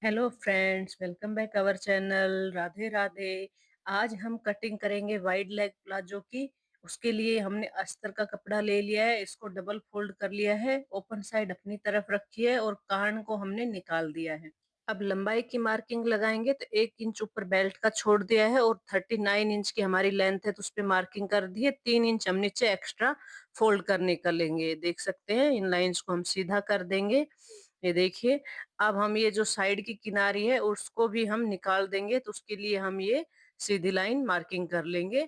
Hello friends, welcome back our channel. Radhe Radhe. आज हम cutting करेंगे वाइड लेग प्लाजो की। उसके लिए हमने अस्तर का कपड़ा ले लिया है, इसको डबल फोल्ड कर लिया है, ओपन साइड अपनी तरफ रखी है और कान को हमने निकाल दिया है। अब लंबाई की मार्किंग लगाएंगे तो 1 इंच ऊपर बेल्ट का छोड़ दिया है और 39 इंच की हमारी लेंथ है तो उस पर मार्किंग कर दी है। 3 इंच हम नीचे एक्स्ट्रा फोल्ड करने का लेंगे। देख सकते हैं, इन लाइंस को हम सीधा कर देंगे। ये देखिए। अब हम ये जो साइड की किनारी है उसको भी हम निकाल देंगे, तो उसके लिए हम ये सीधी लाइन मार्किंग कर लेंगे।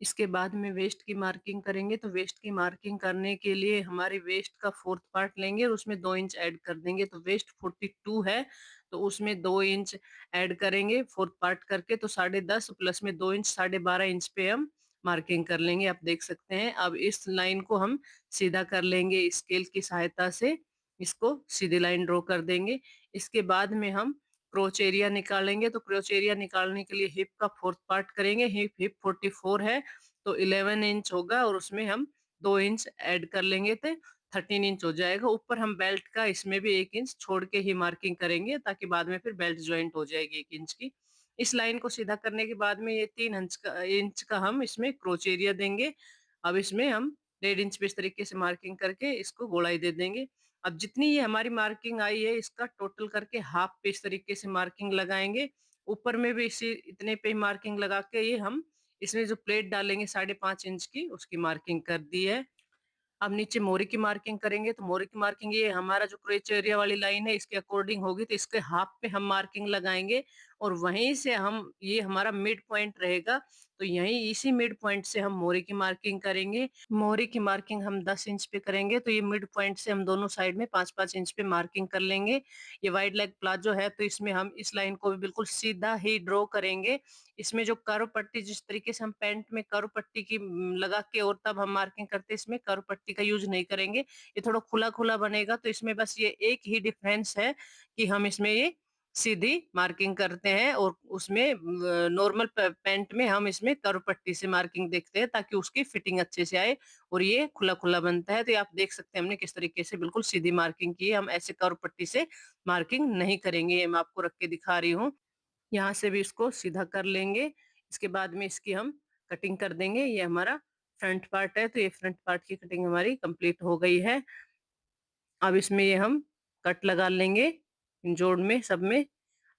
इसके बाद में वेस्ट की मार्किंग करेंगे, तो वेस्ट की मार्किंग करने के लिए हमारी वेस्ट का फोर्थ पार्ट लेंगे और उसमें 2 इंच ऐड कर देंगे। तो वेस्ट 42 है, तो उसमें 2 इंच ऐड करेंगे फोर्थ पार्ट करके, तो 10.5 प्लस में 2 इंच 12.5 इंच पे हम मार्किंग कर लेंगे। आप देख सकते हैं। अब इस लाइन को हम सीधा कर लेंगे स्केल की सहायता से। इसको सीधी लाइन ड्रॉ कर देंगे। इसके बाद में हम क्रोच एरिया निकालेंगे, तो क्रोच एरिया निकालने के लिए हिप का फोर्थ पार्ट करेंगे। हिप हिप 44 है, तो 11 इंच होगा और उसमें हम 2 इंच ऐड कर लेंगे तो 13 इंच हो जाएगा। ऊपर हम बेल्ट का इसमें भी 1 इंच छोड़ के ही मार्किंग करेंगे, ताकि बाद में फिर बेल्ट ज्वाइंट हो जाएगी 1 इंच की। इस लाइन को सीधा करने के बाद में ये 3 इंच का हम इसमें क्रोच एरिया देंगे। अब इसमें हम 1.5 इंच पे इस तरीके से मार्किंग करके इसको गोलाई दे देंगे। अब जितनी ये हमारी मार्किंग आई है, इसका टोटल करके हाफ पे इस तरीके से मार्किंग लगाएंगे। ऊपर में भी इसी इतने पे मार्किंग लगा के ये हम इसमें जो प्लेट डालेंगे 5.5 इंच की, उसकी मार्किंग कर दी है। अब नीचे मोरी की मार्किंग करेंगे, तो मोरी की मार्किंग ये हमारा जो क्रेच एरिया वाली लाइन है इसके अकॉर्डिंग होगी, तो इसके हाफ पे हम मार्किंग लगाएंगे और वहीं से हम ये हमारा मिड पॉइंट रहेगा, तो यहीं इसी मिड पॉइंट से हम मोरी की मार्किंग करेंगे। मोरी की मार्किंग हम 10 इंच पे करेंगे, तो ये मिड पॉइंट से हम दोनों साइड में 5-5 इंच पे मार्किंग कर लेंगे। ये वाइड लेग प्लाजो है, तो इसमें हम इस लाइन को भी बिल्कुल सीधा ही ड्रॉ करेंगे। इसमें जो कर्व पट्टी, जिस तरीके से हम पैंट में कर्व पट्टी की लगा के और तब हम मार्किंग करते हैं, इसमें कर्व पट्टी का यूज नहीं करेंगे। ये थोड़ा खुला खुला बनेगा, तो इसमें बस ये एक ही डिफरेंस है कि हम इसमें ये सीधी मार्किंग करते हैं और उसमें नॉर्मल पैंट में हम इसमें कर्व पट्टी से मार्किंग देखते हैं, ताकि उसकी फिटिंग अच्छे से आए और ये खुला खुला बनता है। तो ये आप देख सकते हैं हमने किस तरीके से बिल्कुल सीधी मार्किंग की है। हम ऐसे कर्व पट्टी से मार्किंग नहीं करेंगे। ये मैं आपको रख के दिखा रही हूँ। यहाँ से भी इसको सीधा कर लेंगे। इसके बाद में इसकी हम कटिंग कर देंगे। ये हमारा फ्रंट पार्ट है, तो ये फ्रंट पार्ट की कटिंग हमारी कंप्लीट हो गई है। अब इसमें ये हम कट लगा लेंगे, इन जोड़ में सब में।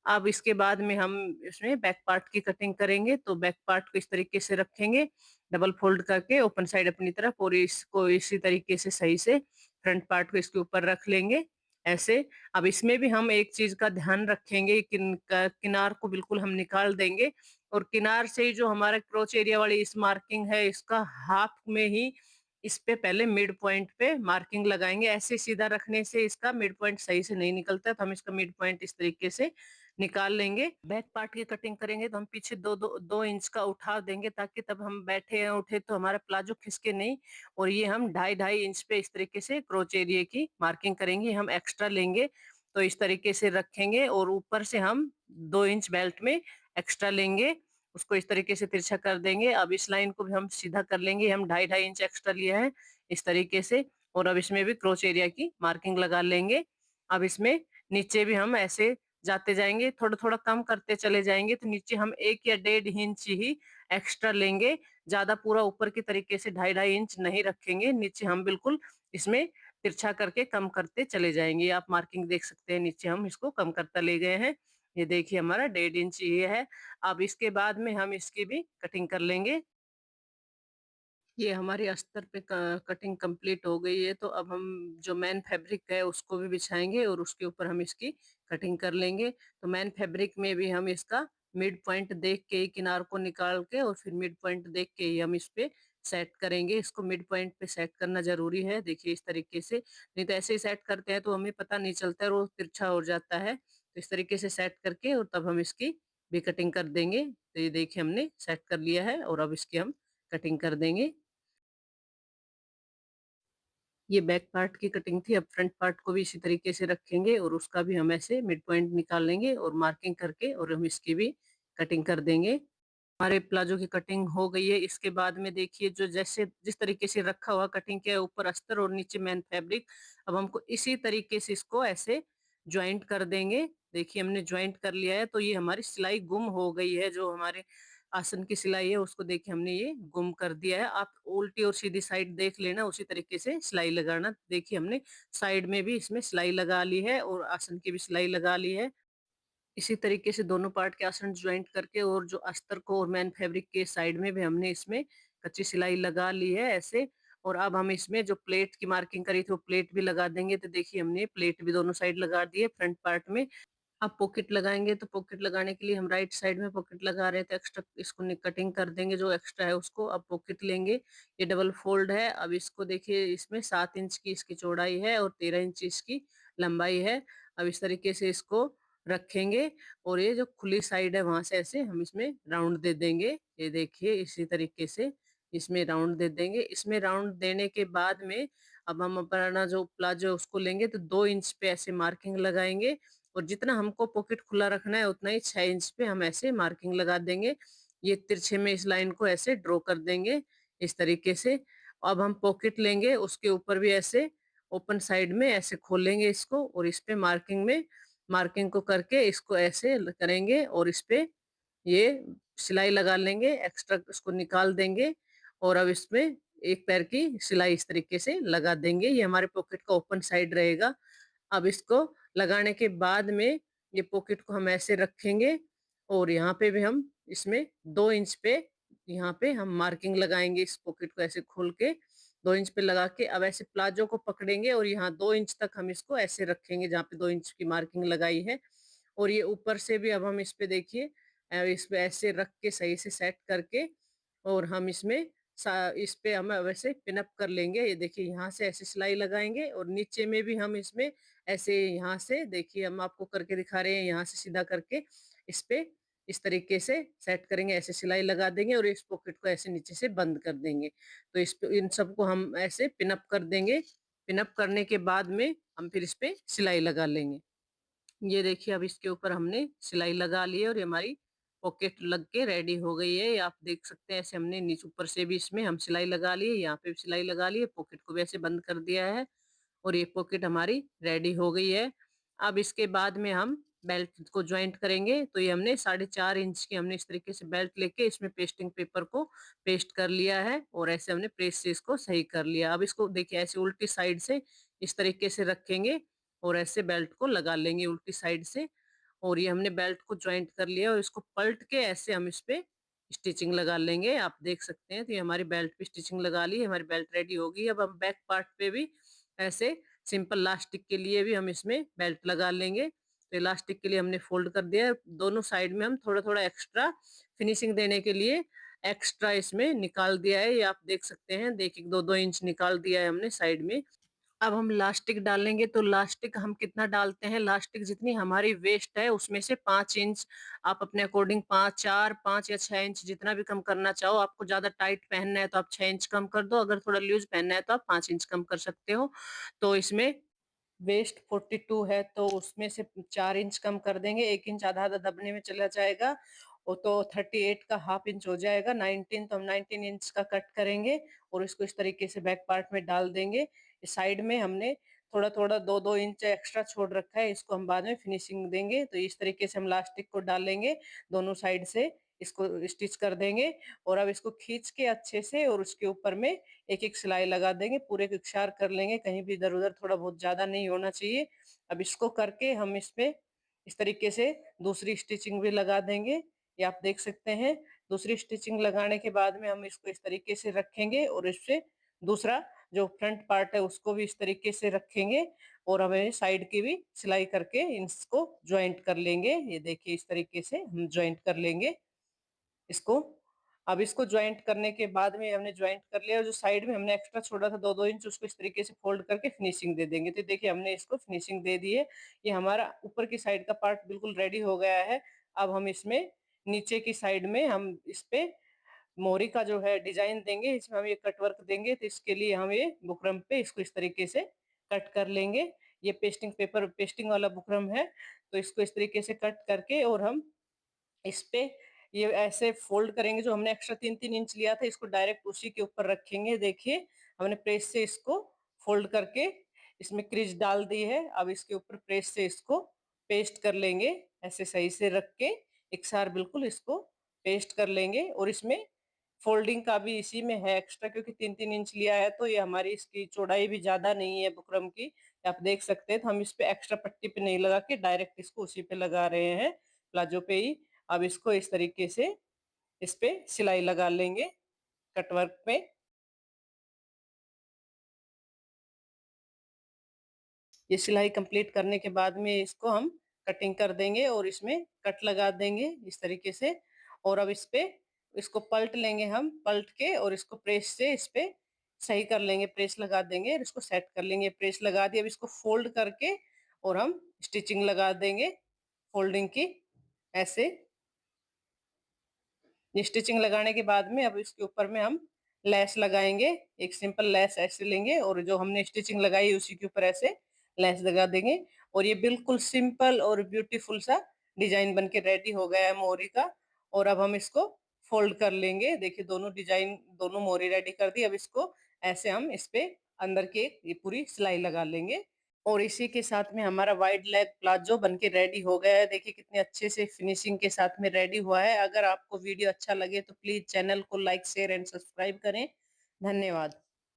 अब इसके बाद में हम इसमें बैक पार्ट की कटिंग करेंगे, तो बैक पार्ट को इस तरीके से रखेंगे, डबल फोल्ड करके ओपन साइड अपनी तरफ, और इसको इसी तरीके से सही से फ्रंट पार्ट को इसके ऊपर रख लेंगे ऐसे। अब इसमें भी हम एक चीज का ध्यान रखेंगे, किनार को बिल्कुल हम निकाल देंगे और किनार से ही जो हमारा क्रोच एरिया वाली इस मार्किंग है, इसका हाफ में ही इस पे पहले मिड पॉइंट पे मार्किंग लगाएंगे। ऐसे सीधा रखने से इसका मिड पॉइंट सही से नहीं निकलता है, तो हम इसका मिड पॉइंट इस तरीके से निकाल लेंगे। बैक पार्ट की कटिंग करेंगे तो हम पीछे 2-2 इंच का उठाव देंगे, ताकि तब हम बैठे या उठे तो हमारा प्लाजो खिसके नहीं। और ये हम 2.5-2.5 इंच पे इस तरीके से क्रोच एरिया की मार्किंग करेंगे। हम एक्स्ट्रा लेंगे तो इस तरीके से रखेंगे और ऊपर से हम 2 इंच बेल्ट में एक्स्ट्रा लेंगे, उसको इस तरीके से तिरछा कर देंगे। अब इस लाइन को भी हम सीधा कर लेंगे। हम 2.5-2.5 इंच एक्स्ट्रा लिया है इस तरीके से, और अब इसमें भी क्रोच एरिया की मार्किंग लगा लेंगे। अब इसमें नीचे भी हम ऐसे जाते जाएंगे, थोड़ा थोड़ा कम करते चले जाएंगे, तो नीचे हम 1 या 1.5 इंच ही एक्स्ट्रा लेंगे। ज्यादा पूरा ऊपर की तरीके से 2.5-2.5 इंच नहीं रखेंगे। नीचे हम बिल्कुल इसमें तिरछा करके कम करते चले जाएंगे। आप मार्किंग देख सकते हैं, नीचे हम इसको कम करता ले गए हैं। ये देखिए हमारा 1.5 इंच ये है। अब इसके बाद में हम इसकी भी कटिंग कर लेंगे। ये हमारी अस्तर पे कटिंग कंप्लीट हो गई है, तो अब हम जो मैन फैब्रिक है उसको भी बिछाएंगे और उसके ऊपर हम इसकी कटिंग कर लेंगे। तो मैन फैब्रिक में भी हम इसका मिड पॉइंट देख के ही किनार को निकाल के और फिर मिड पॉइंट देख के ही हम इस पे सेट करेंगे। इसको मिड पॉइंट पे सेट करना जरूरी है। देखिए इस तरीके से, नहीं तो ऐसे ही सेट करते हैं तो हमें पता नहीं चलता है और वो तिरछा हो जाता है। तो इस तरीके से सेट करके और तब हम इसकी भी कटिंग कर देंगे। तो ये देखिए हमने सेट कर लिया है और अब इसकी हम कटिंग कर देंगे। ये बैक पार्ट की कटिंग थी। अब फ्रंट पार्ट को भी इसी तरीके से रखेंगे और उसका भी हम ऐसे मिड पॉइंट निकाल लेंगे और मार्किंग करके और हम इसकी भी कटिंग कर देंगे। हमारे प्लाजो की कटिंग हो गई है। इसके बाद में देखिए, जो जैसे जिस तरीके से रखा हुआ कटिंग के ऊपर अस्तर और नीचे मैन फैब्रिक, अब हमको इसी तरीके से इसको ऐसे ज्वाइंट कर देंगे। देखिए हमने जॉइंट कर लिया है, तो ये हमारी सिलाई गुम हो गई है। जो हमारे आसन की सिलाई है उसको देखिए हमने ये गुम कर दिया है। आप उल्टी और सीधी साइड देख लेना, उसी तरीके से सिलाई लगाना। देखिए हमने साइड में भी इसमें सिलाई लगा ली है और आसन की भी सिलाई लगा ली है। इसी तरीके से दोनों पार्ट के आसन ज्वाइंट करके और जो अस्तर को और मेन फैब्रिक के साइड में भी हमने इसमें कच्ची सिलाई लगा ली है ऐसे। और अब हम इसमें जो प्लेट की मार्किंग करी थी वो प्लेट भी लगा देंगे। तो देखिए हमने प्लेट भी दोनों साइड लगा दी है फ्रंट पार्ट में। अब पॉकेट लगाएँगे, तो पॉकेट लगाने के लिए हम राइट साइड में पॉकेट लगा रहे थे, एक्स्ट्रा इसको कटिंग कर देंगे जो एक्स्ट्रा है उसको। अब पॉकेट लेंगे, ये डबल फोल्ड है। अब इसको देखिए इसमें 7 इंच की इसकी चौड़ाई है और 13 इंच इसकी लंबाई है। अब इस तरीके से इसको रखेंगे और ये जो खुली साइड है वहाँ से ऐसे हम इसमें राउंड दे देंगे। ये देखिए इसी तरीके से इसमें राउंड दे देंगे। इसमें राउंड देने के बाद में अब हम अपना जो प्लाज़ो है उसको लेंगे, तो 2 इंच पे ऐसे मार्किंग लगाएँगे और जितना हमको पॉकेट खुला रखना है उतना ही 6 इंच पे हम ऐसे मार्किंग लगा देंगे। ये तिरछे में इस लाइन को ऐसे ड्रॉ कर देंगे इस तरीके से। अब हम पॉकेट लेंगे, उसके ऊपर भी ऐसे ओपन साइड में ऐसे खोलेंगे इसको और इस पे मार्किंग को करके इसको ऐसे करेंगे और इस पे ये सिलाई लगा लेंगे, एक्स्ट्रा उसको निकाल देंगे और अब इसमें एक पैर की सिलाई इस तरीके से लगा देंगे। ये हमारे पॉकेट का ओपन साइड रहेगा। अब इसको लगाने के बाद में ये पॉकेट को हम ऐसे रखेंगे और यहाँ पे भी हम इसमें 2 इंच पे यहाँ पे हम मार्किंग लगाएँगे। इस पॉकेट को ऐसे खोल के 2 इंच पे लगा के अब ऐसे प्लाज़ो को पकड़ेंगे और यहाँ 2 इंच तक हम इसको ऐसे रखेंगे जहाँ पे 2 इंच की मार्किंग लगाई है। और ये ऊपर से भी अब हम इस पे देखिए इस पे ऐसे रख के सही से सेट करके और हम इसमें इस पे हम वैसे पिन अप कर लेंगे। ये देखिए यहाँ से ऐसे सिलाई लगाएँगे और नीचे में भी हम इसमें ऐसे यहाँ से देखिए हम आपको करके दिखा रहे हैं, यहाँ से सीधा करके इस पे इस तरीके से सेट करेंगे, ऐसे सिलाई लगा देंगे और इस पॉकेट को ऐसे नीचे से बंद कर देंगे। तो इस पे इन सबको हम ऐसे पिन अप कर देंगे। पिन अप करने के बाद में हम फिर इस पे सिलाई लगा लेंगे। ये देखिए अब इसके ऊपर हमने सिलाई लगा ली है और ये हमारी पॉकेट लग के रेडी हो गई है। ये आप देख सकते हैं ऐसे हमने नीचे ऊपर से भी इसमें हम सिलाई लगा ली है, यहाँ पे भी सिलाई लगा ली है, पॉकेट को भी ऐसे बंद कर दिया है और ये पॉकेट हमारी रेडी हो गई है। अब इसके बाद में हम बेल्ट को जॉइंट करेंगे। तो ये हमने 4.5 इंच की हमने इस तरीके से बेल्ट लेके इसमें पेस्टिंग पेपर को पेस्ट कर लिया है और ऐसे हमने प्रेस से इसको सही कर लिया। अब इसको देखिए ऐसे उल्टी साइड से इस तरीके से रखेंगे और ऐसे बेल्ट को लगा लेंगे उल्टी साइड से और ये हमने बेल्ट को जॉइंट कर लिया और इसको पलट के ऐसे हम इस पे स्टिचिंग लगा लेंगे। आप देख सकते हैं तो ये हमारी बेल्ट पे स्टिचिंग लगा ली, हमारी बेल्ट रेडी हो गई। अब हम बैक पार्ट पे भी ऐसे सिंपल इलास्टिक के लिए भी हम इसमें बेल्ट लगा लेंगे। तो इलास्टिक के लिए हमने फोल्ड कर दिया है। दोनों साइड में हम थोड़ा-थोड़ा एक्स्ट्रा फिनिशिंग देने के लिए एक्स्ट्रा इसमें निकाल दिया है। ये आप देख सकते हैं, देखिए 2-2 इंच निकाल दिया है हमने साइड में। अब हम लास्टिक डालेंगे, तो लास्टिक हम कितना डालते हैं, लास्टिक जितनी हमारी वेस्ट है उसमें से 5 इंच आप अपने अकॉर्डिंग 5, 4, 5 या 6 इंच जितना भी कम करना चाहो। आपको ज़्यादा टाइट पहनना है तो आप 6 इंच कम कर दो, अगर थोड़ा लूज़ पहनना है तो आप 5 इंच कम कर सकते हो। तो इसमें वेस्ट 42 है तो उसमें से 4 इंच कम कर देंगे, 1 इंच आधा-आधा दबने में चला जाएगा। वो तो 38 का हाफ इंच हो जाएगा, 19 तो हम 19 इंच का कट करेंगे और इसको इस तरीके से बैक पार्ट में डाल देंगे। साइड में हमने थोड़ा-थोड़ा 2-2 इंच एक्स्ट्रा छोड़ रखा है, इसको हम बाद में फिनिशिंग देंगे। तो इस तरीके से हम लास्टिक को डालेंगे, दोनों साइड से इसको स्टिच कर देंगे और अब इसको खींच के अच्छे से और उसके ऊपर में एक-एक सिलाई लगा देंगे, पूरे को इकसार कर लेंगे, कहीं भी इधर-उधर थोड़ा बहुत ज़्यादा नहीं होना चाहिए। अब इसको करके हम इस पे इस तरीके से दूसरी स्टिचिंग भी लगा देंगे, ये आप देख सकते हैं। दूसरी स्टिचिंग लगाने के बाद में हम इसको इस तरीके से रखेंगे और इससे दूसरा जो फ्रंट पार्ट है उसको भी इस तरीके से रखेंगे और हमें साइड की भी सिलाई करके इसको जॉइंट कर लेंगे। ये देखिए इस तरीके से हम जॉइंट कर लेंगे इसको। अब इसको जॉइंट करने के बाद में हमने जॉइंट कर लिया और जो साइड में हमने एक्स्ट्रा छोड़ा था 2-2 इंच उसको इस तरीके से फोल्ड करके फिनिशिंग दे देंगे। तो देखिए हमने इसको फिनिशिंग दे दी है। ये हमारा ऊपर की साइड का पार्ट बिल्कुल रेडी हो गया है। अब हम इसमें नीचे की साइड में हम इस पे मोरी का जो है डिज़ाइन देंगे, इसमें हम ये कट वर्क देंगे तो इसके लिए हम ये बुकरम पे इसको इस तरीके से कट कर लेंगे। ये पेस्टिंग वाला बुकरम है, तो इसको इस तरीके से कट करके और हम इस पे ये ऐसे फ़ोल्ड करेंगे, जो हमने एक्स्ट्रा 3-3 इंच लिया था इसको डायरेक्ट उसी के ऊपर रखेंगे। देखिए हमने प्रेस से इसको फ़ोल्ड करके इसमें क्रीज डाल दी है। अब इसके ऊपर प्रेस से इसको पेस्ट कर लेंगे, ऐसे सही से रख के एक साथ बिल्कुल इसको पेस्ट कर लेंगे। और इसमें फोल्डिंग का भी इसी में है एक्स्ट्रा, क्योंकि 3-3 इंच लिया है तो ये हमारी इसकी चौड़ाई भी ज़्यादा नहीं है बुकरम की, आप देख सकते हैं। तो हम इस पे एक्स्ट्रा पट्टी पे नहीं लगा के डायरेक्ट इसको उसी पे लगा रहे हैं, प्लाजो पे ही। अब इसको इस तरीके से इस पे सिलाई लगा लेंगे कटवर्क पे। ये सिलाई कंप्लीट करने के बाद में इसको हम कटिंग कर देंगे और इसमें कट लगा देंगे इस तरीके से। और अब इस पे इसको पलट लेंगे हम, पलट के और इसको प्रेस से इस पे सही कर लेंगे, प्रेस लगा देंगे और इसको सेट कर लेंगे। प्रेस लगा दिया, अब इसको फोल्ड करके और हम स्टिचिंग लगा देंगे फोल्डिंग की, ऐसे। ये स्टिचिंग लगाने के बाद में अब इसके ऊपर में हम लेस लगाएंगे। एक सिंपल लेस ऐसे लेंगे और जो हमने स्टिचिंग लगाई उसी के ऊपर ऐसे लेस लगा देंगे। और ये बिल्कुल सिंपल और ब्यूटीफुल सा डिजाइन बनके रेडी हो गया है मोरी का। और अब हम इसको फोल्ड कर लेंगे। देखिए दोनों डिजाइन, दोनों मोरी रेडी कर दी। अब इसको ऐसे हम इस पे अंदर के ये पूरी सिलाई लगा लेंगे। और इसी के साथ में हमारा वाइड लेग प्लाजो बनके रेडी हो गया है। देखिए कितने अच्छे से फिनिशिंग के साथ में रेडी हुआ है। अगर आपको वीडियो अच्छा लगे तो प्लीज चैनल को लाइक शेयर एंड सब्सक्राइब करें। धन्यवाद।